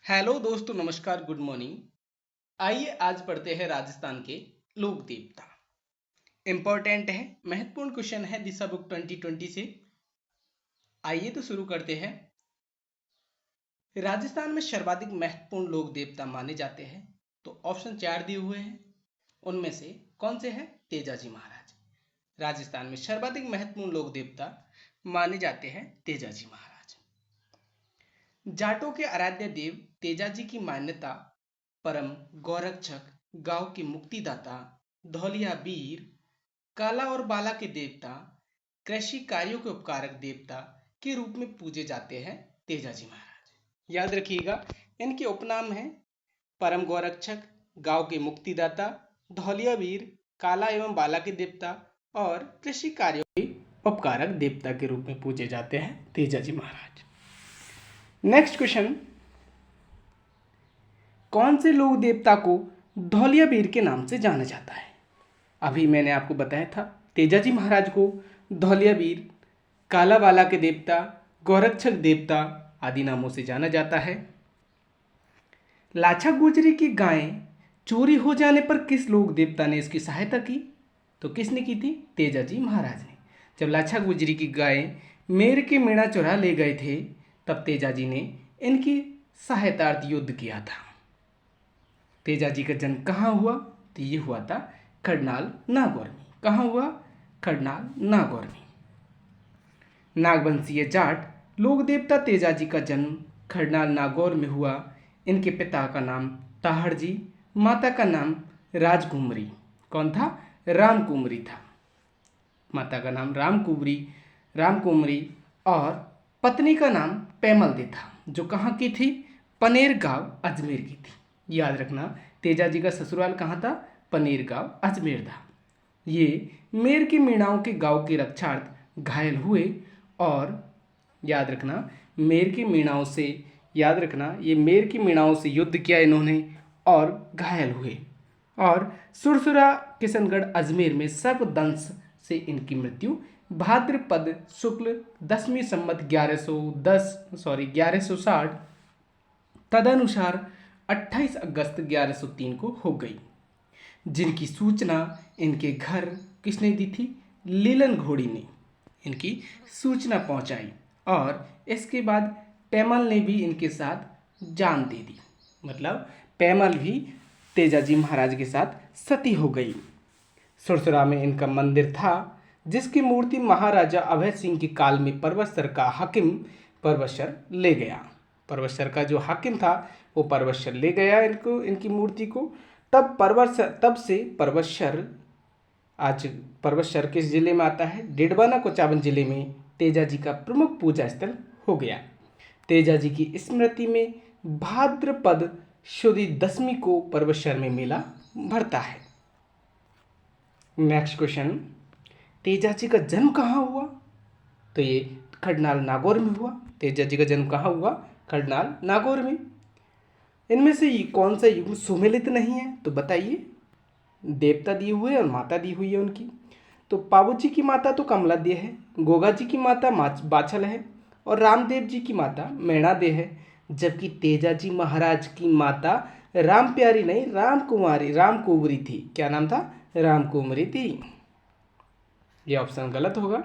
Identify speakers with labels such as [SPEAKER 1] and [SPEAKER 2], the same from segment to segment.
[SPEAKER 1] Hello दोस्तों, नमस्कार, good morning. आइए आज पढ़ते हैं राजस्थान के लोक देवता। इंपॉर्टेंट है, महत्वपूर्ण क्वेश्चन है दिशा बुक 2020 से। आइए तो शुरू करते हैं। राजस्थान में सर्वाधिक महत्वपूर्ण लोक देवता माने जाते हैं, तो ऑप्शन 4 दिए हुए हैं। उनमें से कौन से हैं? तेजाजी महाराज। राजस्थान में सर्वाधिक महत्वपूर्ण लोक देवता माने जाते हैं तेजाजी महाराज। जाटों के आराध्य देव तेजाजी की मान्यता परम गौरक्षक, गांव के मुक्तिदाता, धौलिया वीर, काला और बाला के देवता, कृषि कार्यों के उपकारक देवता के रूप में पूजे जाते हैं तेजाजी महाराज। याद रखिएगा, इनके उपनाम हैं परम गौरक्षक, गांव के मुक्तिदाता, धौलिया वीर, काला एवं बाला के देवता और कृषि कार्यों के उपकारक देवता के रूप में पूजे जाते हैं तेजाजी महाराज। नेक्स्ट क्वेश्चन, कौन से लोक देवता को धौलिया वीर के नाम से जाना जाता है? अभी मैंने आपको बताया था, तेजाजी महाराज को धौलिया वीर, काला बाला के देवता, गौरक्षक देवता आदि नामों से जाना जाता है। लाछा गुजरी की गायें चोरी हो जाने पर किस लोक देवता ने इसकी सहायता की? तो किसने की थी? तेजाजी महाराज ने। जब लाछा गुजरी की गायें मेर के मेणा चुरा ले गए थे, तब तेजाजी ने इनकी सहायतार्थ युद्ध किया था। तेजाजी का जन्म कहाँ हुआ? तो ये हुआ था खडनाल नागौर में। कहाँ हुआ? खडनाल नागौर में। नागवंशीय जाट लोक देवता तेजाजी का जन्म खडनाल नागौर में हुआ। इनके पिता का नाम ताहड़जी, माता का नाम राजकुमरी। कौन था? रामकुमरी था। माता का नाम रामकुमरी और पत्नी का नाम पेमलदे था, जो कहाँ की थी? पनेर गांव अजमेर की थी। याद रखना, तेजाजी का ससुराल कहाँ था? पनेर गांव अजमेर था। ये मेर की मीणाओं के गांव की रक्षार्थ घायल हुए और याद रखना, मेर की मीणाओं से ये मेर की मीणाओं से युद्ध किया इन्होंने और घायल हुए और सुरसुरा किशनगढ़ अजमेर में सर्पदंश से इनकी मृत्यु भाद्रपद शुक्ल 10वीं संवत 1160 तदनुसार 28 अगस्त 1103 को हो गई, जिनकी सूचना इनके घर किसने दी थी? लीलन घोड़ी ने इनकी सूचना पहुंचाई और इसके बाद पेमल ने भी इनके साथ जान दे दी। मतलब पेमल भी तेजाजी महाराज के साथ सती हो गई। सुरसुरा में इनका मंदिर था, जिसकी मूर्ति महाराजा अभय सिंह के काल में परवतसर का हाकिम परवतसर ले गया। परवतसर का जो हाकिम था वो परवतसर ले गया इनकी मूर्ति को। तब से परवतसर, आज परवतसर किस जिले में आता है? डिडवाना कोचावन जिले में तेजाजी का प्रमुख पूजा स्थल हो गया। तेजाजी की स्मृति में भाद्रपद शुद्ध 10वीं को परवतसर में मेला भरता है। नेक्स्ट क्वेश्चन, तेजाजी का जन्म कहाँ हुआ? तो ये खडनाल नागौर में हुआ। तेजाजी का जन्म कहाँ हुआ? खडनाल नागौर में। इनमें से कौन सा युग सुमेलित नहीं है? तो बताइए। देवता दिए हुए और माता दी हुई है उनकी। तो पाबूजी की माता तो कमला दे है, गोगा जी की माता बाछल है और रामदेव जी की माता मैणा दे है, जबकि तेजाजी महाराज की माता राम प्यारी नहीं, रामकुंवरी थी। क्या नाम था? रामकुंवरी थी। ये ऑप्शन गलत होगा।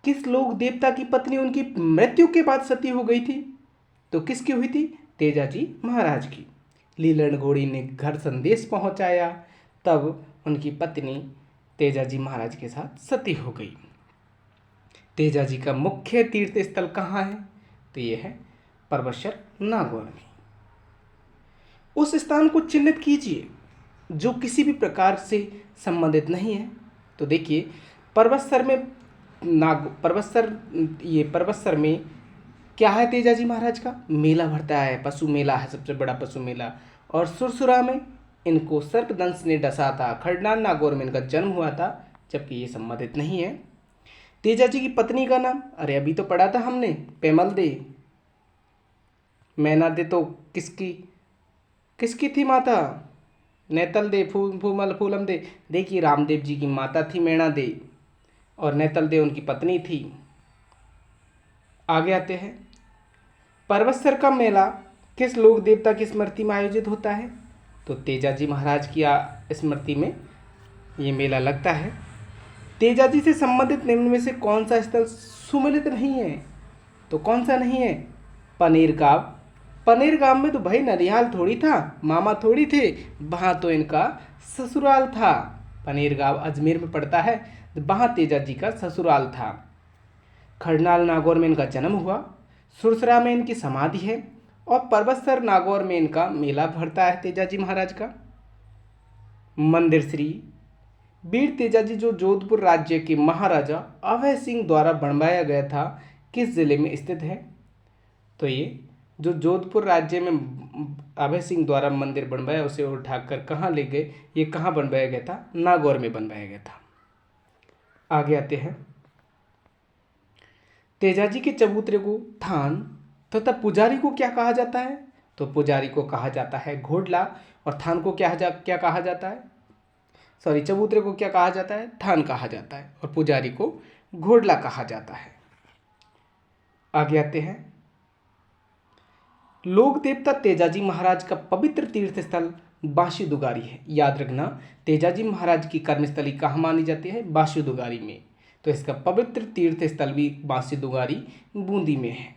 [SPEAKER 1] किस लोक देवता की पत्नी उनकी मृत्यु के बाद सती हो गई थी? तो किसकी हुई थी? तेजाजी महाराज की। लीलन घोड़ी ने घर संदेश पहुंचाया, तब उनकी पत्नी तेजाजी महाराज के साथ सती हो गई। तेजाजी का मुख्य तीर्थ स्थल कहाँ है? तो ये है परवतसर नागौर में। उस स्थान को चिन्हित कीजिए जो किसी भी प्रकार से संबंधित नहीं है। तो देखिए, परवतसर में क्या है? तेजाजी महाराज का मेला भरता है, पशु मेला है, सबसे बड़ा पशु मेला। और सुरसुरा में इनको सर्पदंश ने डसा था। खडनाल नागौर में इनका जन्म हुआ था, जबकि ये संबंधित नहीं है। तेजाजी की पत्नी का नाम, अरे अभी तो पढ़ा था हमने, पेमल दे। मैना दे तो किसकी थी माता? नेतल दे, फूलम दे। देखिए, रामदेव जी की माता थी मैणा दे और नेतल दे उनकी पत्नी थी। आगे आते हैं। परवतसर का मेला किस लोक देवता की स्मृति में आयोजित होता है? तो तेजाजी महाराज की स्मृति में ये मेला लगता है। तेजाजी से संबंधित निम्न में से कौन सा स्थल सुमेलित नहीं है? तो कौन सा नहीं है? पनेर गांव। पनेर गांव में तो भाई ननिहाल थोड़ी था, मामा थोड़ी थे, वहाँ तो इनका ससुराल था। पनेर गांव अजमेर में पड़ता है, वहाँ तेजाजी का ससुराल था। खरनाल नागौर में इनका जन्म हुआ। सुरसरा में इनकी समाधि है और परबतसर नागौर में इनका मेला भरता है तेजाजी महाराज का। मंदिर श्री वीर तेजाजी जो जोधपुर राज्य के महाराजा अभय सिंह द्वारा बनवाया गया था, किस जिले में स्थित है? तो ये जो जोधपुर राज्य में अभय सिंह द्वारा मंदिर बनवाया उसे उठाकर कहाँ ले गए? ये कहाँ बनवाया गया था? नागौर में बनवाया गया था। आगे आते हैं। तेजाजी के चबूतरे को थान तथा पुजारी को क्या कहा जाता है? तो पुजारी को कहा जाता है घोड़ला और थान को क्या कहा जाता है? सॉरी, चबूतरे को क्या कहा जाता है? थान कहा जाता है और पुजारी को घोड़ला कहा जाता है। आगे आते हैं। लोक देवता तेजाजी महाराज का पवित्र तीर्थ स्थल बांशी दुगारी है। याद रखना, तेजाजी महाराज की कर्मस्थली कहाँ मानी जाती है? बांशी दुगारी में। तो इसका पवित्र तीर्थ स्थल भी बांसी दुगारी बूंदी में है।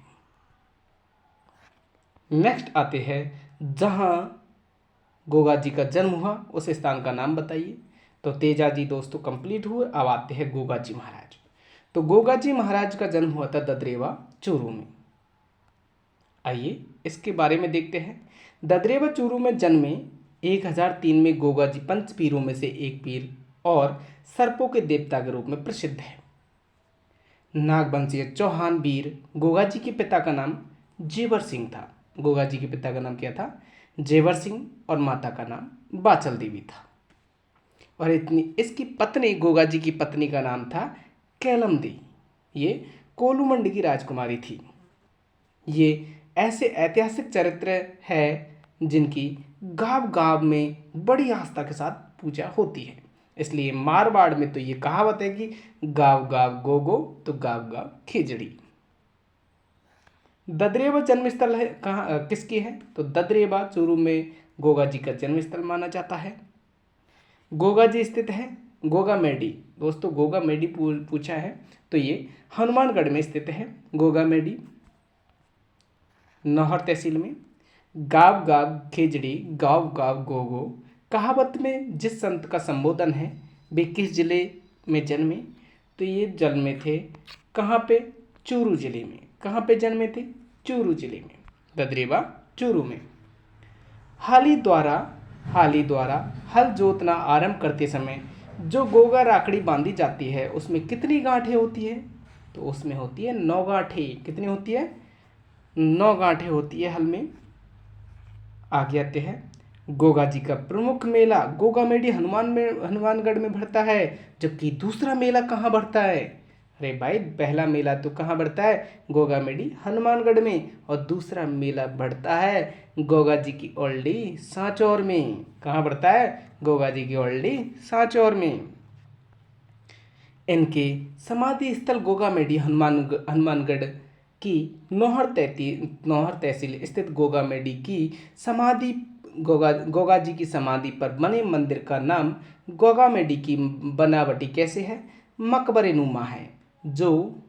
[SPEAKER 1] नेक्स्ट आते हैं, जहां गोगा जी का जन्म हुआ उस स्थान का नाम बताइए। तो तेजाजी दोस्तों कंप्लीट हुए। अब आते हैं गोगा जी महाराज। तो गोगा जी महाराज का जन्म हुआ था ददरेवा चूरू में। आइए इसके बारे में देखते हैं। ददरेवा चूरू में जन्मे 1003 में गोगा जी पंच पीरों में से एक पीर और सर्पों के देवता के रूप में प्रसिद्ध है। नागवंशीय चौहान वीर गोगा जी के पिता का नाम जेवर सिंह था। गोगा जी के पिता का नाम क्या था? जेवर सिंह और माता का नाम बाचल देवी था। और इसकी पत्नी गोगा जी की पत्नी का नाम था कैलम दी। ये कोलूमंडी की राजकुमारी थी। ये ऐसे ऐतिहासिक चरित्र है जिनकी गांव गांव में बड़ी आस्था के साथ पूजा होती है। इसलिए मारवाड़ में तो ये कहावत है कि गांव गांव गोगो तो गांव गांव खिचड़ी। ददरेवा जन्मस्थल है कहाँ किसकी है? तो ददरेवा चूरू में गोगा जी का जन्मस्थल माना जाता है। गोगा जी स्थित है गोगा मेडी। दोस्तों गोगा मेडी पूछा है तो ये हनुमानगढ़ में स्थित है गोगा मेडी, नौहर तहसील में। गाँव गाँव खिचड़ी गाँव गाँव गोगो कहावत में जिस संत का संबोधन है वे किस जिले में जन्मे? तो ये जन्मे थे कहाँ पे? चूरू जिले में। कहाँ पे जन्मे थे? चूरू जिले में, ददरेवा चूरू में। हाली द्वारा हल जोतना आरंभ करते समय जो गोगा राखड़ी बांधी जाती है उसमें कितनी गांठें होती है? तो उसमें होती है 9 गांठें। कितनी होती है? 9 गांठें होती है हल में। आगे आते हैं। गोगा जी का प्रमुख मेला गोगा मेडी हनुमानगढ़ में भरता है, जबकि दूसरा मेला कहाँ भरता है? अरे भाई, पहला मेला तो कहाँ बढ़ता है? गोगा मेडी हनुमानगढ़ में। और दूसरा मेला बढ़ता है गोगा जी की ओल्डी सांचौर में। कहाँ बढ़ता है? गोगा जी की ओल्डी सांचौर में। इनके समाधि स्थल गोगा मेडी हनुमानगढ़ की नौहर तहसील स्थित गोगा मेडी की समाधि गोगा जी की समाधि पर बने मंदिर का नाम गोगा मेडी की बनावटी कैसे है? मकबरे नुमा है, जो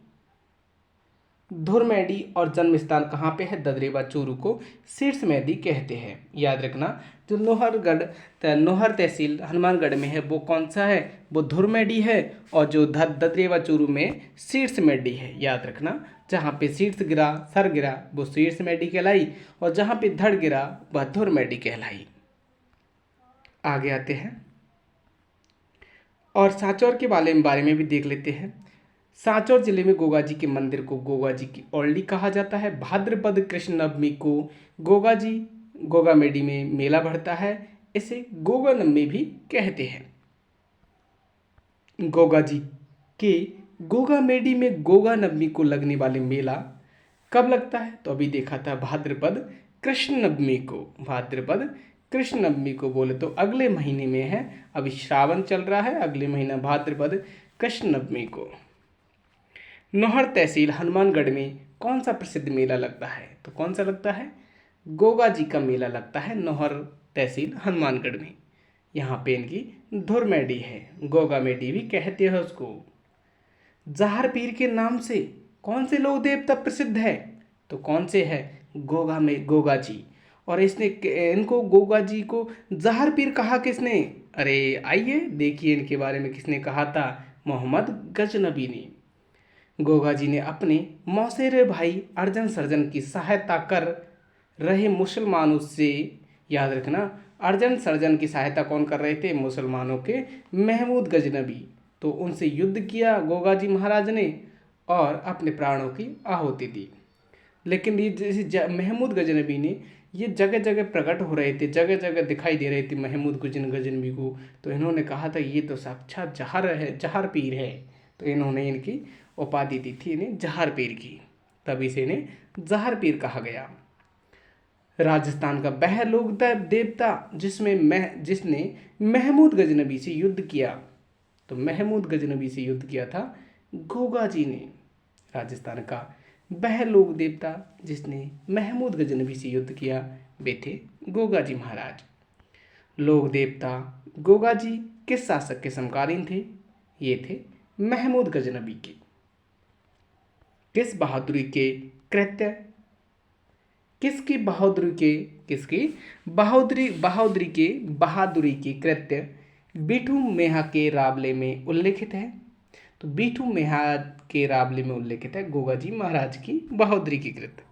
[SPEAKER 1] धुरमेडी। और जन्म स्थान कहाँ पे है? ददरेवा चूरू को शीर्ष मेदी कहते हैं। याद रखना, जो नौहर तहसील हनुमानगढ़ में है वो कौन सा है? वो धुरमेडी है। और जो ददरेवा चूरू में शीर्ष मेडी है। याद रखना, जहाँ पे शीर्ष गिरा सर गिरा वो शीर्ष मेडी कहलाई और जहाँ पे धड़ गिरा वह धुरमेडी कहलाई। आगे आते हैं और सांचौर के बारे में भी देख लेते हैं। सांचौर जिले में गोगा जी के मंदिर को गोगा जी की ओल्डी कहा जाता है। भाद्रपद कृष्ण नवमी को गोगा मेडी में मेला भरता है। इसे गोगा नवमी भी कहते हैं। गोगा जी के गोगा मेडी में गोगा नवमी को लगने वाले मेला कब लगता है? तो अभी देखा था भाद्रपद कृष्ण नवमी को। भाद्रपद कृष्ण नवमी को बोले तो अगले महीने में है। अभी श्रावण चल रहा है, अगले महीना भाद्रपद कृष्ण नवमी को। नौहर तहसील हनुमानगढ़ में कौन सा प्रसिद्ध मेला लगता है? तो कौन सा लगता है? गोगा जी का मेला लगता है नौहर तहसील हनुमानगढ़ में। यहाँ पे इनकी धुर मेडी है, गोगा मेडी भी कहते हैं उसको। जहार पीर के नाम से कौन से लोक देवता प्रसिद्ध है? तो कौन से है? गोगा में गोगा जी। और इसने इनको गोगा जी को जहार पीर कहा किसने? अरे आइए देखिए इनके बारे में किसने कहा था। मोहम्मद गजनबी ने। गोगा जी ने अपने मौसेरे भाई अर्जन सर्जन की सहायता कर रहे मुसलमानों से, याद रखना, अर्जन सर्जन की सहायता कौन कर रहे थे? मुसलमानों के महमूद गजनबी। तो उनसे युद्ध किया गोगा जी महाराज ने और अपने प्राणों की आहुति दी। लेकिन ये जैसे महमूद गजनबी ने ये जगह जगह प्रकट हो रहे थे, जगह जगह दिखाई दे रहे थे महमूद गजनबी को। तो इन्होंने कहा था ये तो साक्षात जहर है, जहर पीर है। तो इन्होंने इनकी उपाधि दी थी इन्हें जहर पीर की, तभी से इन्हें जहर पीर कहा गया। राजस्थान का वह लोक देवता जिसने महमूद गजनबी से युद्ध किया, तो महमूद गजनबी से युद्ध किया था गोगा जी ने। राजस्थान का वह लोक देवता जिसने महमूद गजनबी से युद्ध किया वे थे गोगा जी महाराज। लोक देवता गोगा जी किस शासक के समकालीन थे? ये थे महमूद गजनबी के। किस बहादुरी के कृत्य किसकी बहादुरी के कृत्य बीठू मेहा के रावले में उल्लेखित है? तो बीठू मेहा के रावले में उल्लेखित है गोगा जी महाराज की बहादुरी की कृत्य।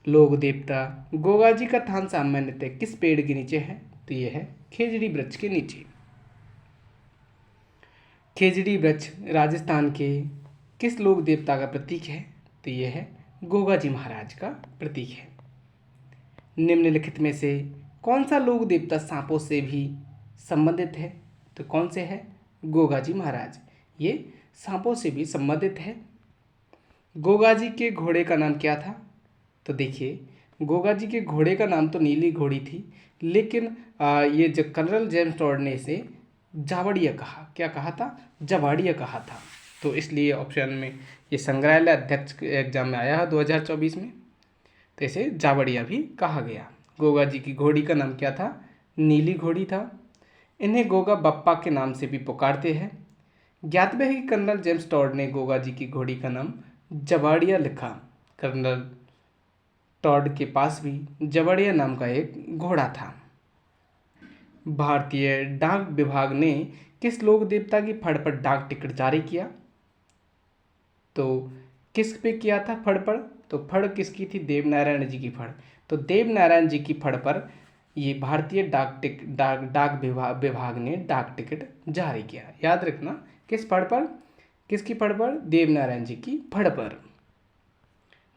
[SPEAKER 1] लोक देवता गोगा जी का थान सामान्यतः किस पेड़ के नीचे है? तो यह है खेजड़ी वृक्ष के नीचे। खेजड़ी वृक्ष राजस्थान के किस लोक देवता का प्रतीक है? तो यह है गोगा जी महाराज का प्रतीक है। निम्नलिखित में से कौन सा लोक देवता सांपों से भी संबंधित है? तो कौन से है? गोगा जी महाराज, ये सांपों से भी संबंधित है। गोगा जी के घोड़े का नाम क्या था? तो देखिए गोगा जी के घोड़े का नाम तो नीली घोड़ी थी, लेकिन ये जो कर्नल जेम्स टॉड ने इसे जावड़िया कहा। क्या कहा था? जवाड़िया कहा था। तो इसलिए ऑप्शन में ये संग्रहालय अध्यक्ष एग्जाम में आया है 2024 में, तो इसे जावड़िया भी कहा गया। गोगा जी की घोड़ी का नाम क्या था? नीली घोड़ी था। इन्हें गोगा बप्पा के नाम से भी पुकारते हैं। ज्ञातव्य है कि कर्नल जेम्स टॉड ने गोगा जी की घोड़ी का नाम जवाड़िया लिखा। कर्नल टॉड के पास भी जवाड़िया नाम का एक घोड़ा था। भारतीय डाक विभाग ने किस लोक देवता की फड़ पर डाक टिकट जारी किया? तो किस पे किया था फड़ पर? तो फड़ किसकी थी? देवनारायण जी की फड़। तो देवनारायण जी की फड़ पर ये भारतीय डाक विभाग ने डाक टिकट जारी किया। याद रखना, किस फड़ पर? किसकी फड़ पर? देवनारायण जी की फड़ पर।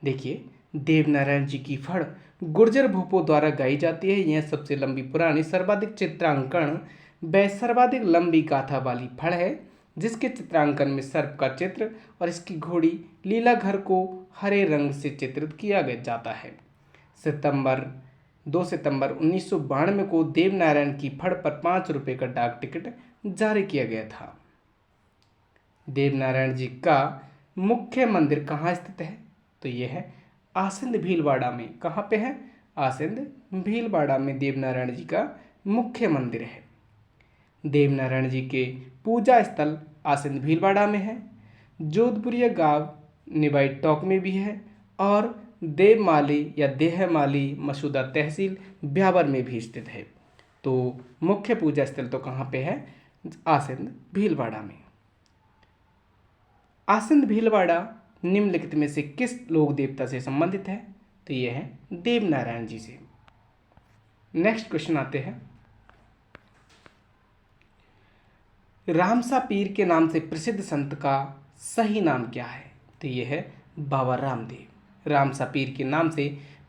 [SPEAKER 1] देखिए देवनारायण जी की फड़ गुर्जर भूपों द्वारा गाई जाती है। यह सबसे लंबी, पुरानी, सर्वाधिक चित्रांकन व सर्वाधिक लंबी गाथा वाली फड़ है, जिसके चित्रांकन में सर्प का चित्र और इसकी घोड़ी लीलाघर को हरे रंग से चित्रित किया जाता है। 2 सितंबर 1992 को देवनारायण की फड़ पर 5 रुपये का डाक टिकट जारी किया गया था। देवनारायण जी का मुख्य मंदिर कहाँ स्थित है? तो यह है आसिंद भीलवाड़ा में। कहाँ पे है? आसिंद भीलवाड़ा में देवनारायण जी का मुख्य मंदिर है। देवनारायण जी के पूजा स्थल आसिंद भीलवाड़ा में है। जोधपुरिया गांव निवाई टोक में भी है और देवमाली या देहमाली मसूदा तहसील ब्यावर में भी स्थित है। तो मुख्य पूजा स्थल तो कहाँ पे है? आसिंद भीलवाड़ा में। आसिंद भीलवाड़ा निम्नलिखित में से किस लोक देवता से संबंधित है? तो यह है देवनारायण जी से। नेक्स्ट क्वेश्चन आते हैं, रामसा पीर के नाम से प्रसिद्ध संत का सही नाम क्या है? तो यह है बाबा रामदेव। रामसा पीर के नाम से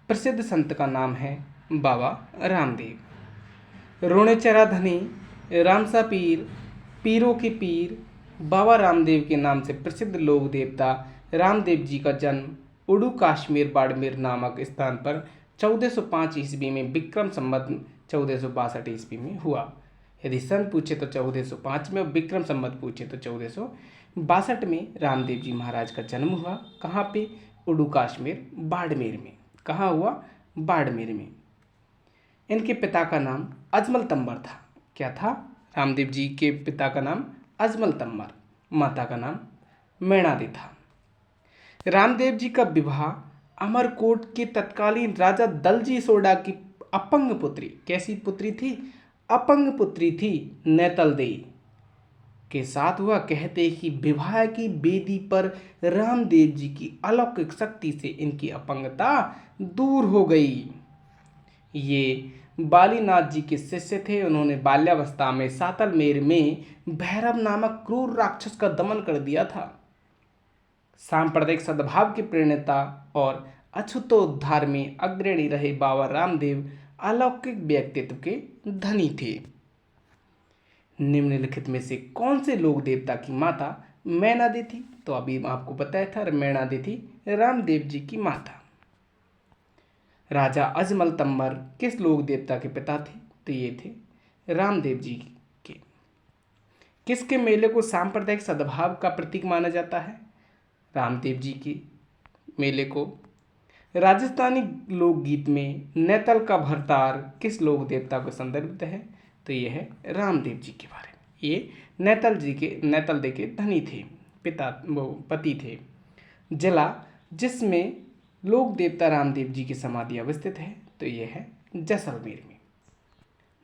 [SPEAKER 1] प्रसिद्ध संत का नाम है बाबा रामदेव। रोणेचरा धनी रामसा पीर, पीरों के पीर बाबा रामदेव के नाम से प्रसिद्ध लोक देवता रामदेव जी का जन्म उड़ू कश्मीर बाड़मेर नामक स्थान पर 1405 ईस्वी में विक्रम संवत 1462 ईस्वी में हुआ। यदि सन पूछे तो 1405 में, विक्रम संवत पूछे तो 1462 में रामदेव जी महाराज का जन्म हुआ। कहाँ पे? उड़ू कश्मीर बाड़मेर में। कहाँ हुआ? बाड़मेर में। इनके पिता का नाम अजमल तंवर था। क्या था? रामदेव जी के पिता का नाम अजमल तंवर, माता का नाम मैणादेवी था। रामदेव जी का विवाह अमरकोट के तत्कालीन राजा दलजी सोडा की अपंग पुत्री, कैसी पुत्री थी? अपंग पुत्री थी, नेतल देई के साथ हुआ। कहते कि विवाह की बेदी पर रामदेव जी की अलौकिक शक्ति से इनकी अपंगता दूर हो गई। ये बालीनाथ जी के शिष्य थे। उन्होंने बाल्यावस्था में सातलमेर में भैरव नामक क्रूर राक्षस का दमन कर दिया था। सांप्रदायिक सद्भाव के प्रणेता और अछूतोद्धार में अग्रणी रहे बाबा रामदेव अलौकिक व्यक्तित्व के धनी थे। निम्नलिखित में से कौन से लोक देवता की माता मैनादेवी थी? तो अभी आपको बताया था, मैनादेवी थी रामदेव जी की माता। राजा अजमल तंवर किस लोक देवता के पिता थे? तो ये थे रामदेव जी के। किसके मेले को सांप्रदायिक सद्भाव का प्रतीक माना जाता है? रामदेव जी के मेले को। राजस्थानी लोकगीत में नेतल का भरतार किस लोक देवता को संदर्भित है? तो ये है रामदेव जी के बारे में। ये नेतल दे के धनी थे, पति थे। जिला जिसमें लोक देवता रामदेव जी की समाधि अवस्थित है, तो ये है जैसलमेर में।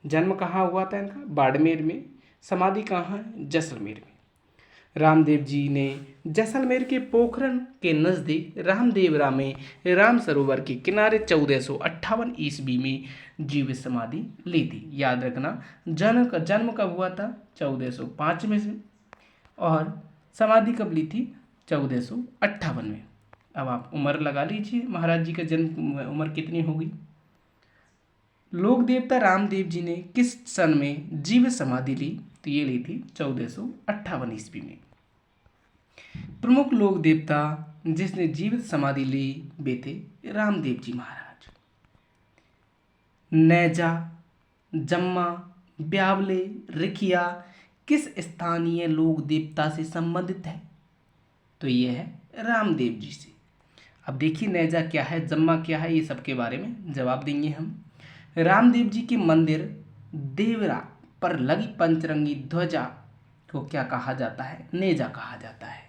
[SPEAKER 1] जन्म कहाँ हुआ था इनका? बाड़मेर में। समाधि कहाँ है? जैसलमेर में। रामदेव जी ने जैसलमेर के पोखरण के नज़दीक रामदेवरा में राम सरोवर के किनारे 1458 ईस्वी में जीवित समाधि ली थी। याद रखना, जन्म कब हुआ था? 1405 में से, और समाधि कब ली थी? 1458 में। अब आप उम्र लगा लीजिए, महाराज जी का जन्म उम्र कितनी होगी। लोक देवता रामदेव जी ने किस सन में जीवित समाधि ली? तो ये ली थी 1458 ईस्वी में। प्रमुख लोक देवता जिसने जीवित समाधि ली वे थे रामदेव जी महाराज। नैजा, जम्मा, ब्यावले, रिखिया किस स्थानीय लोक देवता से संबंधित है? तो ये है रामदेव जी से। अब देखिए, नैजा क्या है, जम्मा क्या है, ये सबके बारे में जवाब देंगे हम। रामदेव जी के मंदिर देवरा पर लगी पंचरंगी ध्वजा को क्या कहा जाता है? नेजा कहा जाता है।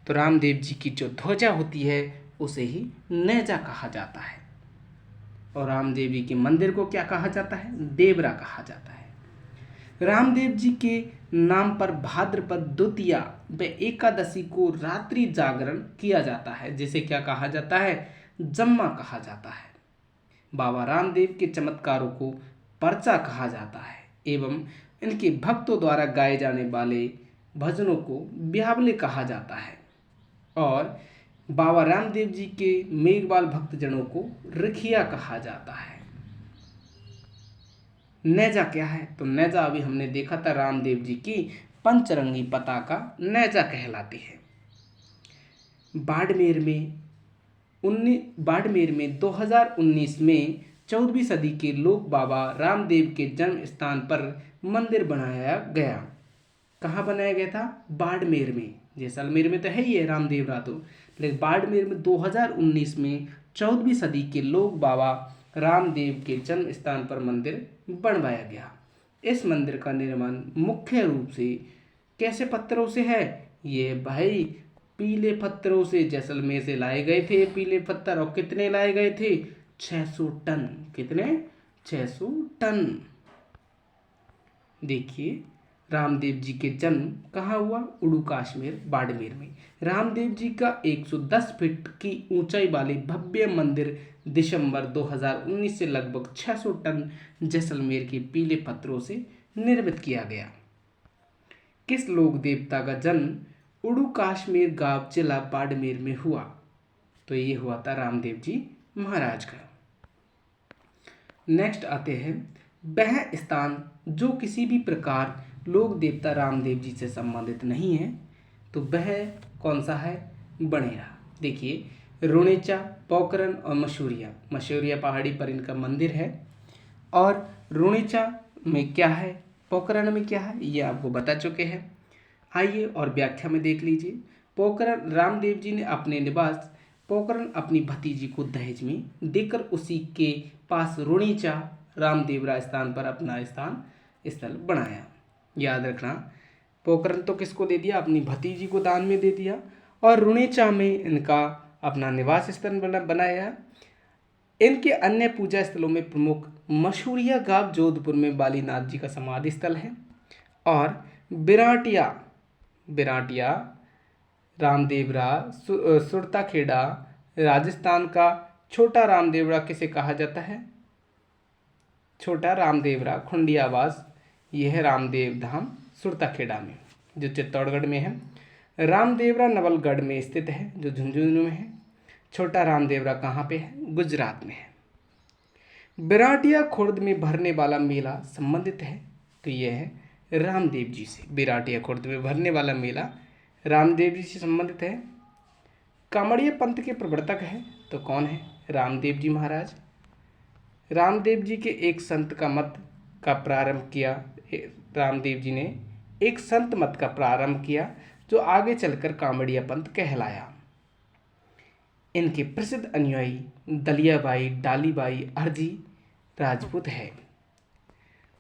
[SPEAKER 1] तो रामदेव जी की जो ध्वजा होती है उसे ही नेजा कहा जाता है। और रामदेव जी के मंदिर को क्या कहा जाता है? देवरा कहा जाता है। रामदेव जी के नाम पर भाद्रपद द्वितीया व एकादशी को रात्रि जागरण किया जाता है, जिसे क्या कहा जाता है? जम्मा कहा जाता है। बाबा रामदेव के चमत्कारों को पर्चा कहा जाता है एवं इनके भक्तों द्वारा गाए जाने वाले भजनों को ब्यावले कहा जाता है। और बाबा रामदेव जी के मेघवाल भक्तजनों को रिखिया कहा जाता है। नेजा क्या है? तो नेजा अभी हमने देखा था, रामदेव जी की पंचरंगी पताका नेजा कहलाती है। बाड़मेर में 2019 में 14वीं सदी के लोक बाबा रामदेव के जन्म स्थान पर मंदिर बनाया गया। कहाँ बनाया गया था? बाड़मेर में। जैसलमेर में तो है ही है रामदेव रातो, लेकिन बाड़मेर में 2019 में 14वीं सदी के लोक बाबा रामदेव के जन्म स्थान पर मंदिर बनवाया गया। इस मंदिर का निर्माण मुख्य रूप से कैसे पत्थरों से है? ये भाई पीले पत्थरों से जैसलमेर से लाए गए थे पीले पत्थर। और कितने लाए गए थे? 600 टन। कितने? 600 टन। देखिए, रामदेव जी के जन्म कहाँ हुआ? उड़ू कश्मीर, बाड़मेर में। रामदेव जी का 110 फीट की ऊंचाई वाले भव्य मंदिर दिसंबर 2019 से लगभग 600 टन जैसलमेर के पीले पत्थरों से निर्मित किया गया। किस लोक देवता का जन्म उड़ू कश्मीर गांव जिला बाड़मेर में हुआ? तो ये हुआ था रामदेव जी महाराज का। नेक्स्ट आते हैं, वह स्थान जो किसी भी प्रकार लोक देवता रामदेव जी से संबंधित नहीं है, तो वह कौन सा है? बनेरा। देखिए, रुणेचा, पोखरण और मशूरिया पहाड़ी पर इनका मंदिर है। और रुणेचा में क्या है, पोखरण में क्या है, ये आपको बता चुके हैं। आइए और व्याख्या में देख लीजिए। पोखरण रामदेव जी ने अपने निवास पोकरण अपनी भतीजी को दहेज में देकर उसी के पास रुणीचा रामदेवरा स्थान पर अपना स्थान स्थल बनाया। याद रखना, पोकरण तो किसको दे दिया? अपनी भतीजी को दान में दे दिया, और रुणीचा में इनका अपना निवास स्थल बनाया। इनके अन्य पूजा स्थलों में प्रमुख मशहूरिया गांव जोधपुर में बालीनाथ जी का समाधि स्थल है, और बिराटिया रामदेवरा सुरताखेड़ा राजस्थान का छोटा रामदेवरा किसे कहा जाता है? छोटा रामदेवरा खुंडियावास, यह है रामदेव धाम सुरताखेड़ा में जो चित्तौड़गढ़ में है। रामदेवरा नवलगढ़ में स्थित है जो झुंझुनू में है। छोटा रामदेवरा कहाँ पे है? गुजरात में है। बिराटिया खुर्द में भरने वाला मेला संबंधित है, तो यह है रामदेव जी से। बिराटिया खुर्द में भरने वाला मेला रामदेव जी से संबंधित है। कामड़िया पंथ के प्रवर्तक हैं तो कौन है? रामदेव जी महाराज। रामदेव जी के एक संत का मत का प्रारंभ किया। रामदेव जी ने एक संत मत का प्रारंभ किया जो आगे चलकर कामड़िया पंथ कहलाया। इनके प्रसिद्ध अनुयायी दलियाबाई, डालीबाई, अर्जी राजपूत है।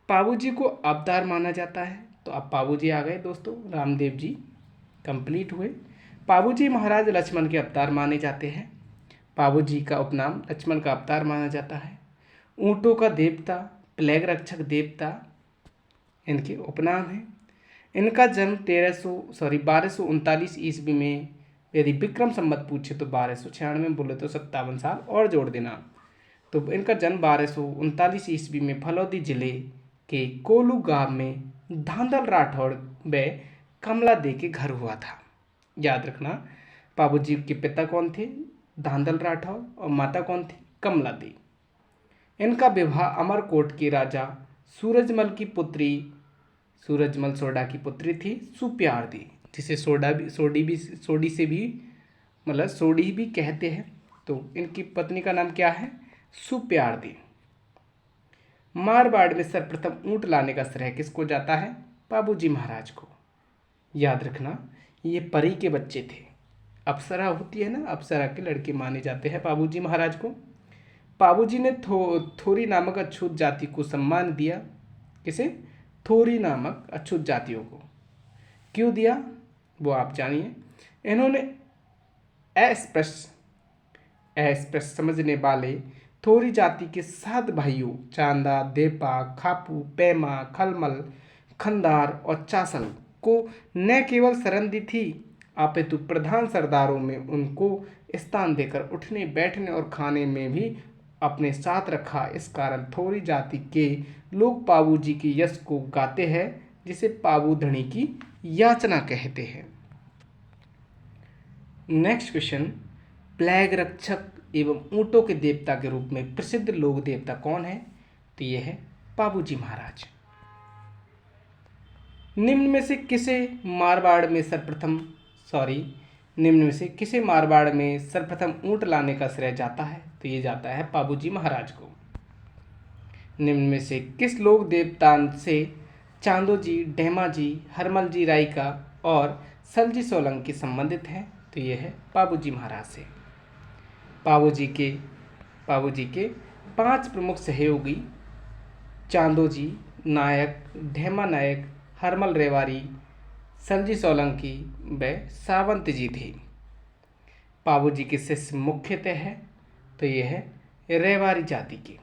[SPEAKER 1] पाबूजी को अवतार माना जाता है, तो अब पाबूजी आ गए दोस्तों। रामदेव जी कंप्लीट हुए। पाबूजी महाराज लक्ष्मण के अवतार माने जाते हैं। पाबूजी का उपनाम लक्ष्मण का अवतार माना जाता है। ऊँटों का देवता, प्लेग रक्षक देवता इनके उपनाम हैं। इनका जन्म 1239 ईस्वी में, यदि विक्रम संवत पूछे तो 1296, बोले तो 57 साल और जोड़ देना। तो इनका जन्म 1239 ईस्वी में फलौदी जिले के कोलू गांव में धांधल राठौड़ व कमला दे के घर हुआ था। याद रखना, पाबूजी के पिता कौन थे? धांधल राठौड़, और माता कौन थी? कमला दे। इनका विवाह अमरकोट के राजा सूरजमल की पुत्री, सूरजमल सोडा की पुत्री थी सुप्यार दी, जिसे सोडी से भी मतलब सोडी भी कहते हैं। तो इनकी पत्नी का नाम क्या है? सुप्यार दी। मारवाड़ में सर्वप्रथम ऊंट लाने का श्रेय किसको जाता है? पाबूजी महाराज को। याद रखना, ये परी के बच्चे थे। अप्सरा होती है ना, अप्सरा के लड़के माने जाते हैं पाबूजी महाराज को। पाबूजी ने थोरी नामक अछूत जाति को सम्मान दिया। किसे? थोरी नामक अछूत जातियों को। क्यों दिया वो आप जानिए। इन्होंने अस्पष्ट समझने वाले थोरी जाति के 7 भाइयों चांदा, देपा, खापू, पैमा, खलमल, खंदार और चासल को न केवल शरण दी थी, अपितु प्रधान सरदारों में उनको स्थान देकर उठने, बैठने और खाने में भी अपने साथ रखा। इस कारण थोरी जाति के लोग पाबूजी के यश को गाते हैं, जिसे पाबू धनी की याचना कहते हैं। नेक्स्ट क्वेश्चन, प्लेग रक्षक एवं ऊँटों के देवता के रूप में प्रसिद्ध लोक देवता कौन है? तो यह है पाबूजी महाराज। निम्न में से किसे मारवाड़ में सर्वप्रथम ऊँट लाने का श्रेय जाता है? तो ये जाता है पाबूजी महाराज को। निम्न में से किस लोक देवता से चांदो जी, डेमा जी, हरमल जी रायका और सलजी सोलंकी संबंधित हैं? तो ये है पाबूजी महाराज से। पाबूजी के 5 प्रमुख सहयोगी चांदो जी नायक, ढेमा नायक, हरमल रेवारी, सलजी सोलंकी व सावंत जी थे। पाबूजी के शिष्य मुख्यतः है, तो ये है रेवारी जाति के।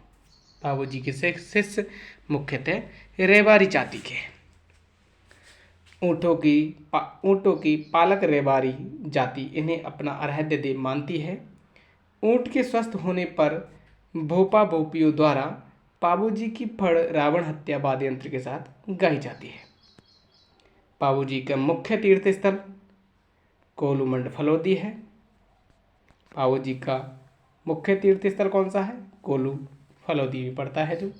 [SPEAKER 1] पाबूजी के शिष्य मुख्यतः रेवारी जाति के। ऊँटों की पालक रेवारी जाति इन्हें अपना आराध्य देव मानती है। ऊँट के स्वस्थ होने पर भोपा भोपियों द्वारा पाबूजी की फड़ रावण हत्या वाद्य यंत्र के साथ गाई जाती है। पाबूजी का मुख्य तीर्थ स्थल कोलूमंड फलौदी है। पाबूजी का मुख्य तीर्थ स्थल कौन सा है? कोलू फलौदी भी पड़ता है जो।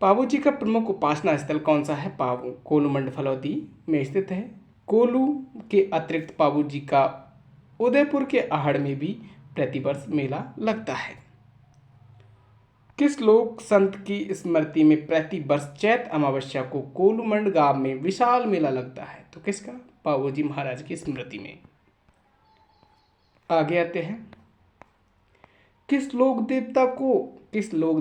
[SPEAKER 1] पाबूजी का प्रमुख उपासना स्थल कौन सा है? कोलूमंड फलौदी में स्थित है। कोलू के अतिरिक्त पाबूजी का उदयपुर के आहड़ में भी प्रतिवर्ष मेला लगता है। किस लोक संत की स्मृति में प्रति वर्ष चैत अमावस्या को कोलूमंड गांव में विशाल मेला लगता है? तो किसका? पाबूजी महाराज की स्मृति में। आगे आते हैं। किस लोक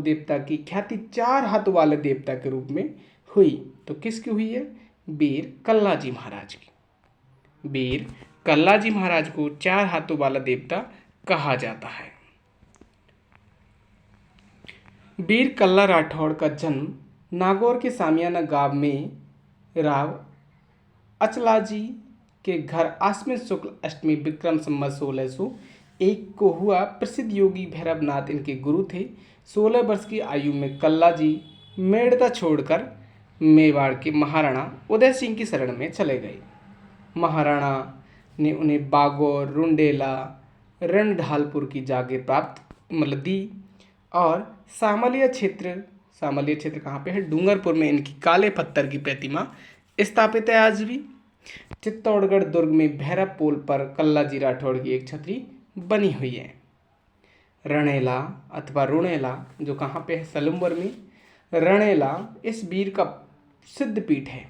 [SPEAKER 1] देवता की ख्याति 4 हाथ वाले देवता के रूप में हुई? तो किसकी हुई है? वीर कल्लाजी महाराज की। वीर कल्लाजी महाराज को 4 हाथों वाला देवता कहा जाता है। वीर कल्ला राठौड़ का जन्म नागौर के सामियाना गांव में राव अचलाजी के घर आश्विन शुक्ल अष्टमी विक्रम संवत 1601 को हुआ। प्रसिद्ध योगी भैरवनाथ इनके गुरु थे। 16 वर्ष की आयु में कल्लाजी मेड़ता छोड़कर मेवाड़ के महाराणा उदय सिंह की शरण में चले गए। महाराणा ने उन्हें बागौर, रुंडेला, रणढालपुर की जागीर दी और सामलिया क्षेत्र कहाँ पे है? डूंगरपुर में इनकी काले पत्थर की प्रतिमा स्थापित है आज भी। चित्तौड़गढ़ दुर्ग में भैरव पोल पर कल्लाजी राठौड़ की एक छतरी बनी हुई है। रणेला अथवा रुणेला जो कहाँ पे है? सलुम्बर में। रणेला इस वीर का सिद्धपीठ है।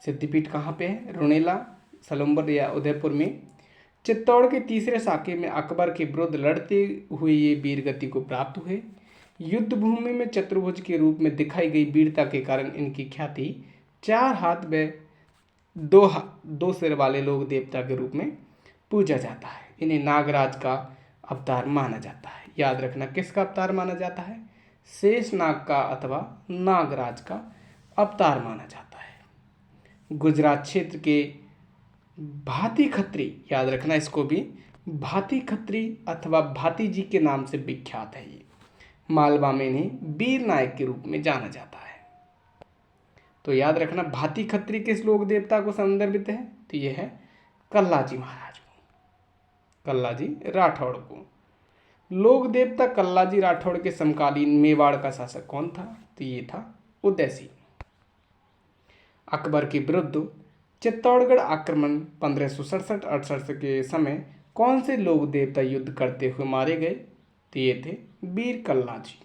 [SPEAKER 1] सिद्धपीठ कहाँ पे है? रुणेला, सलुम्बर या उदयपुर में। चित्तौड़ के तीसरे साके में अकबर के विरुद्ध लड़ते हुए ये वीरगति को प्राप्त हुए। युद्ध भूमि में चतुर्भुज के रूप में दिखाई गई वीरता के कारण इनकी ख्याति 4 हाथ व 2 सिर वाले लोक देवता के रूप में पूजा जाता है। इन्हें नागराज का अवतार माना जाता है। याद रखना, किसका अवतार माना जाता है? शेष नाग का अथवा नागराज का अवतार माना जाता है। गुजरात क्षेत्र के भाती खत्री, याद रखना इसको भी, भाती खत्री अथवा भाती जी के नाम से विख्यात है। ये मालवा में इन्हें वीर नायक के रूप में जाना जाता है। तो याद रखना, भाती खत्री किस लोक देवता को संदर्भित है? तो ये है कल्लाजी महाराज को, कल्लाजी राठौड़ को। लोक देवता कल्लाजी राठौड़ के समकालीन मेवाड़ का शासक कौन था? तो ये था उदय सिंह। अकबर के विरुद्ध चित्तौड़गढ़ आक्रमण 1567-68 के समय कौन से लोक देवता युद्ध करते हुए मारे गए? तो ये थे वीर कल्लाजी।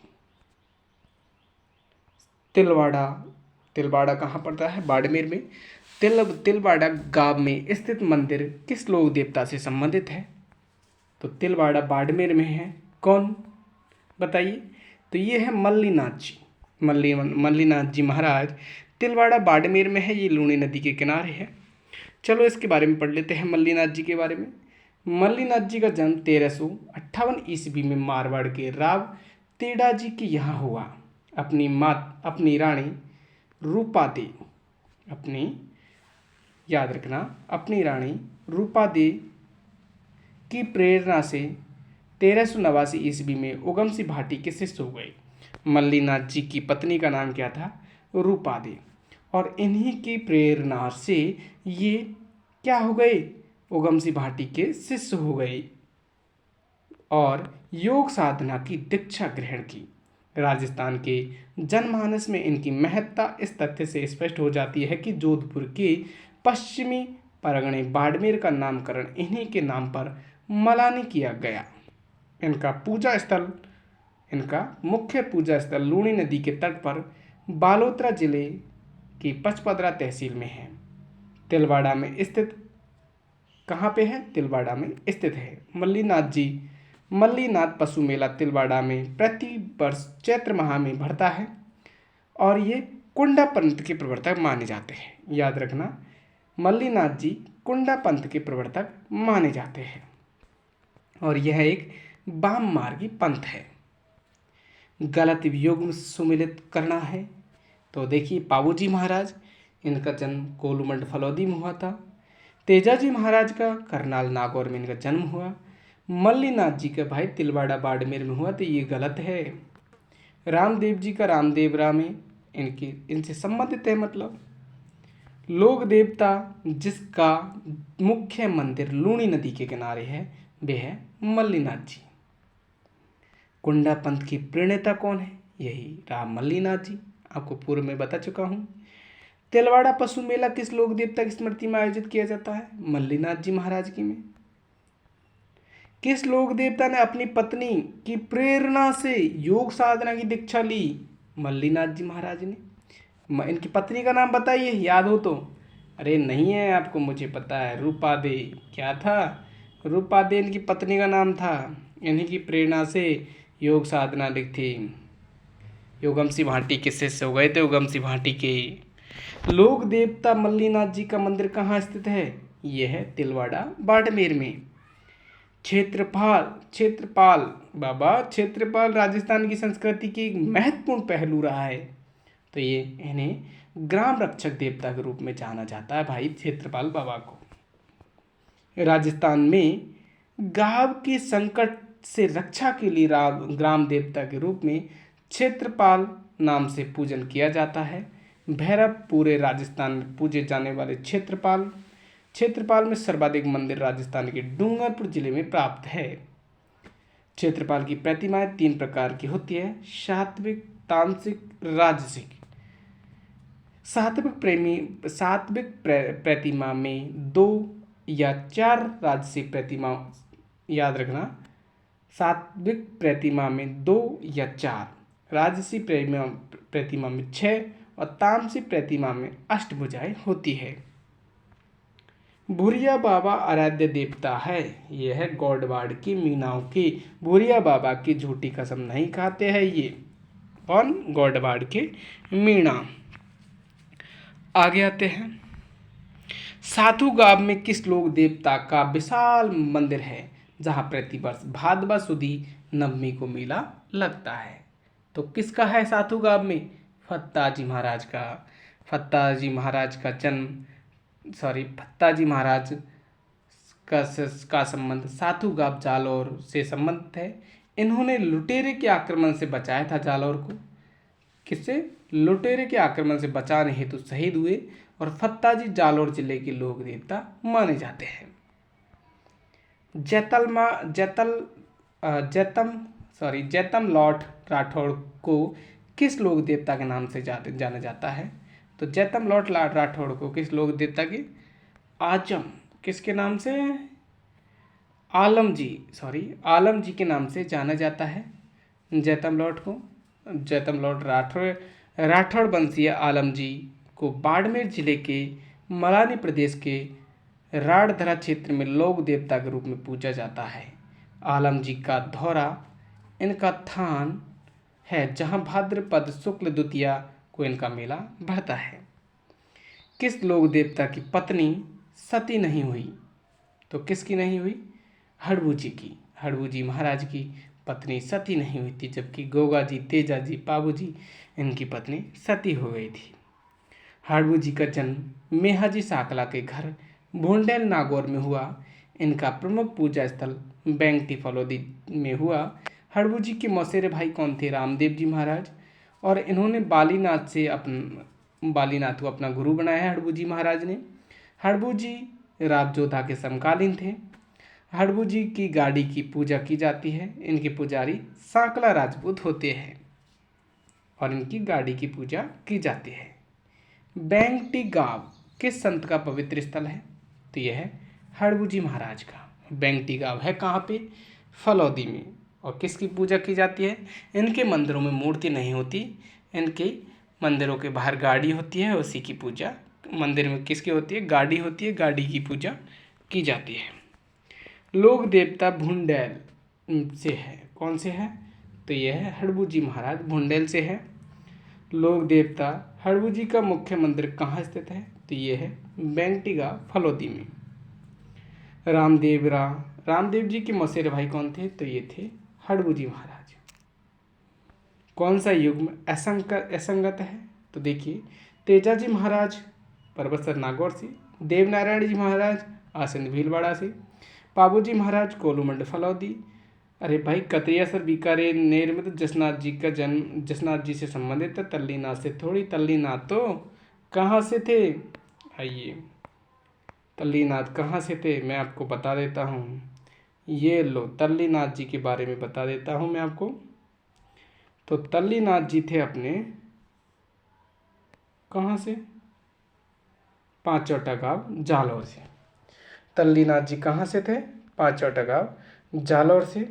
[SPEAKER 1] तिलवाड़ा कहाँ पड़ता है? बाड़मेर में। तिलवाड़ा गांव में स्थित मंदिर किस लोक देवता से संबंधित है? तो तिलवाड़ा बाड़मेर में है। कौन बताइए? तो ये है मल्लीनाथ जी। मल्लीनाथ जी महाराज तिलवाड़ा बाड़मेर में है। ये लूणी नदी के किनारे है। चलो इसके बारे में पढ़ लेते हैं मल्लीनाथ जी के बारे में। मल्लीनाथ जी का जन्म 1358 ईस्वी में मारवाड़ के राव तेड़ा जी के यहाँ हुआ। अपनी रानी रूपादे, याद रखना, अपनी रानी रूपादे की प्रेरणा से 1389 ईस्वी में उगमसी भाटी के शिष्य हो गए। मल्लीनाथ जी की पत्नी का नाम क्या था? रूपादे। और इन्हीं की प्रेरणा से ये क्या हो गए? उगमसी भाटी के शिष्य हो गए और योग साधना की दीक्षा ग्रहण की। राजस्थान के जनमानस में इनकी महत्ता इस तथ्य से स्पष्ट हो जाती है कि जोधपुर के पश्चिमी परगणे बाड़मेर का नामकरण इन्हीं के नाम पर मलानी किया गया। इनका मुख्य पूजा स्थल लूणी नदी के तट पर बालोतरा जिले की पचपदरा तहसील में है। तिलवाड़ा में स्थित, कहाँ पे है? तिलवाड़ा में स्थित है। मल्लीनाथ पशु मेला तिलवाड़ा में प्रति वर्ष चैत्र माह में बढ़ता है और ये कुंडा पंथ के प्रवर्तक माने जाते हैं। याद रखना, मल्लीनाथ जी कुंडा पंथ के प्रवर्तक माने जाते हैं और यह एक वाम मार्गी पंथ है। गलत युग्म सुमिलित करना है तो देखिए, पाबूजी महाराज, इनका जन्म कोलूमंड फलौदी में हुआ था। तेजाजी महाराज का करनाल नागौर में इनका जन्म हुआ। मल्लीनाथ जी का भाई तिलवाड़ा बाड़मेर में हुआ, तो ये गलत है। रामदेव जी का रामदेवरा में इनसे संबंधित है। मतलब लोक देवता जिसका मुख्य मंदिर लूणी नदी के किनारे है वे है मल्लीनाथ जी। कुंडा पंथ की प्रणेता कौन है? यही राम मल्लीनाथ जी, आपको पूर्व में बता चुका हूँ। तिलवाड़ा पशु मेला किस लोक देवता की स्मृति में आयोजित किया जाता है? मल्लीनाथ जी महाराज की में। किस लोक देवता ने अपनी पत्नी की प्रेरणा से योग साधना की दीक्षा ली? मल्लीनाथ जी महाराज ने। इनकी पत्नी का नाम बताइए, याद हो तो। अरे नहीं है आपको, मुझे पता है, रूपादे। क्या था? रूपादेन इनकी पत्नी का नाम था। इन्हीं की प्रेरणा से योग साधना लिखी। योगम सिंह भाटी के शिष्य हो गए थे योगम सिंह भाटी के। लोक देवता मल्लीनाथ जी का मंदिर कहाँ स्थित है? यह है तिलवाड़ा बाड़मेर में। क्षेत्रपाल क्षेत्रपाल बाबा क्षेत्रपाल राजस्थान की संस्कृति की एक महत्वपूर्ण पहलू रहा है। तो ये इन्हें ग्राम रक्षक देवता के रूप में जाना जाता है भाई क्षेत्रपाल बाबा को। राजस्थान में गांव के संकट से रक्षा के लिए ग्राम देवता के रूप में क्षेत्रपाल नाम से पूजन किया जाता है। भैरव पूरे राजस्थान में पूजे जाने वाले क्षेत्रपाल में सर्वाधिक मंदिर राजस्थान के डूंगरपुर जिले में प्राप्त है। क्षेत्रपाल की प्रतिमाएं 3 प्रकार की होती है: सात्विक, तामसिक, राजसिक। सात्विक प्रतिमा में 2 या 4 राजसिक प्रतिमा, याद रखना, सात्विक प्रतिमा में 2 या 4, राजसी प्रतिमा में 6 और तामसिक प्रतिमा में अष्टभुजाएं होती है। भूरिया बाबा आराध्य देवता है। यह है गौडवाड़ की मीणाओं की। भूरिया बाबा की झूठी कसम नहीं खाते हैं ये। कौन? गौडवाड़ के मीणा। आगे आते हैं। साधु गांव में किस लोक देवता का विशाल मंदिर है जहां प्रतिवर्ष भादवा सुदी नवमी को मेला लगता है? तो किसका है साधु गांव में? फत्ताजी महाराज का। फत्ताजी महाराज का संबंध साधु गांव जालौर से संबंधित है। इन्होंने लुटेरे के आक्रमण से बचाया था जालौर को। किससे? लुटेरे के आक्रमण से बचाने हेतु शहीद हुए और फत्ताजी जालौर जिले के लोक देवता माने जाते हैं। जैतम लॉट राठौड़ को किस लोक देवता के नाम से जाना जाता है? तो जैतम लॉट राठौड़ को किस लोक देवता के? किसके नाम से? आलम जी के नाम से जाना जाता है जैतम लॉट राठौड़ वंशीय आलम जी को बाड़मेर जिले के मलानी प्रदेश के राड़धरा क्षेत्र में लोक देवता के रूप में पूजा जाता है। आलम जी का धौरा इनका थान है जहां भाद्रपद शुक्ल द्वितीया को इनका मेला बढ़ता है। किस लोक देवता की पत्नी सती नहीं हुई? तो किसकी नहीं हुई? हड़बू जी महाराज की पत्नी सती नहीं हुई थी, जबकि गोगा जी, तेजा जी, पाबू जी इनकी पत्नी सती हो गई थी। हड़बू जी का जन्म मेहाजी साकला के घर भूंडेल नागौर में हुआ। इनका प्रमुख पूजा स्थल बेंगटी फलोदी में हुआ। हड़बू जी के मौसेरे भाई कौन थे? रामदेव जी महाराज। और इन्होंने बालीनाथ को अपना गुरु बनाया है हड़बू जी महाराज ने। हड़बू जी रावजोधा के समकालीन थे। हड़बू जी की गाड़ी की पूजा की जाती है। इनके पुजारी साकला राजपूत होते हैं और इनकी गाड़ी की पूजा की जाती है। बेंगटी गांव किस संत का पवित्र स्थल है? तो यह है हड़बू जी महाराज का। बेंगटी गांव है कहाँ पे? फलौदी में। और किसकी पूजा की जाती है? इनके मंदिरों में मूर्ति नहीं होती, इनके मंदिरों के बाहर गाड़ी होती है, उसी की पूजा मंदिर में किसकी होती है? गाड़ी होती है, गाड़ी की पूजा की जाती है। लोक देवता भूंडेल से है। कौन से है? तो यह है हड़बू जी महाराज, भूंडेल से है। लोक देवता हड़बू जी का मुख्य मंदिर कहाँ स्थित है? तो ये है बेंगटी गांव फलोदी में। रामदेव जी के मौसेरे भाई कौन थे? तो ये थे हड़बू जी महाराज। कौन सा युग्म असंगत है? तो देखिए, तेजाजी महाराज परबतसर नागौर से, देवनारायण जी महाराज आसंद भीलवाड़ा से, पाबू जी महाराज कोलूमंड फलौदी। अरे भाई, कतरियासर बीकानेर में तो जसनाथ जी का जन्म जसनाथ जी से संबंधित है, तल्लीनाथ से थोड़ी। तल्लीनाथ तो कहाँ से थे? आइए, तल्लीनाथ कहाँ से थे मैं आपको बता देता हूँ। ये लो, तल्लीनाथ जी के बारे में बता देता हूँ मैं आपको। तो तल्लीनाथ जी थे अपने कहाँ से? पांचौटा गांव जालौर से। तल्लीनाथ जी कहाँ से थे? पांचौटा गांव जालौर से।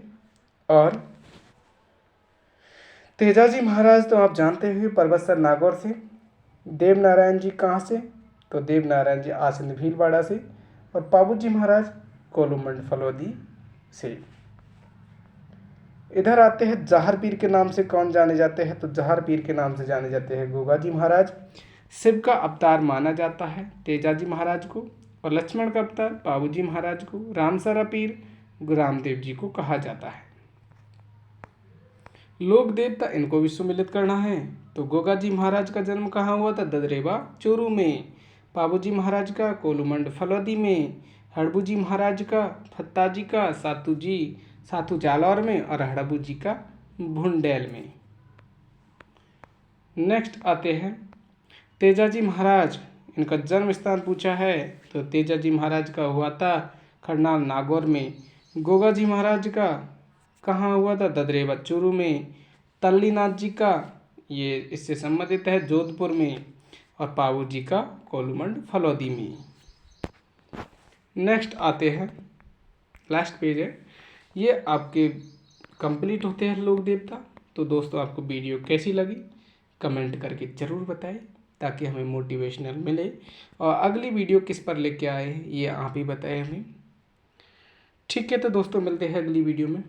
[SPEAKER 1] और तेजाजी महाराज तो आप जानते हुए परबतसर नागौर से। देवनारायण जी कहाँ से? तो देवनारायण जी आसंद भीलवाड़ा से। और पाबू जी महाराज कोलूमंड फलोदी से। इधर आते हैं जहार पीर के नाम से कौन जाने जाते हैं, तो जहार पीर के नाम से जाने जाते हैं गोगा जी महाराज। शिव का अवतार माना जाता है तेजाजी महाराज को, और लक्ष्मण का अवतार बाबूजी महाराज को। रामसरा पीर गुरु रामदेव जी को कहा जाता है। लोक देवता इनको भी सुमिलित करना है, तो गोगा जी महाराज का जन्म कहाँ हुआ था, ददरेवा चूरू में। बाबूजी महाराज का कोलूमंड फलोदी में। हड़बू जी महाराज का फत्ता जी का सातू जालौर में, और हड़बू जी का भुंडेल में। नेक्स्ट आते हैं तेजाजी महाराज, इनका जन्म स्थान पूछा है, तो तेजाजी महाराज का हुआ था करनाल नागौर में। गोगा जी महाराज का कहाँ हुआ था, ददरेवा चूरू में। तल्लीनाथ जी का ये इससे संबंधित है जोधपुर में, और पावू जी का कोलूमंड फलोदी में। नेक्स्ट आते हैं, लास्ट पेज है ये, आपके कंप्लीट होते हैं लोक देवता। तो दोस्तों आपको वीडियो कैसी लगी कमेंट करके ज़रूर बताएं, ताकि हमें मोटिवेशनल मिले, और अगली वीडियो किस पर लेके आए ये आप ही बताएं हमें। ठीक है, तो दोस्तों मिलते हैं अगली वीडियो में।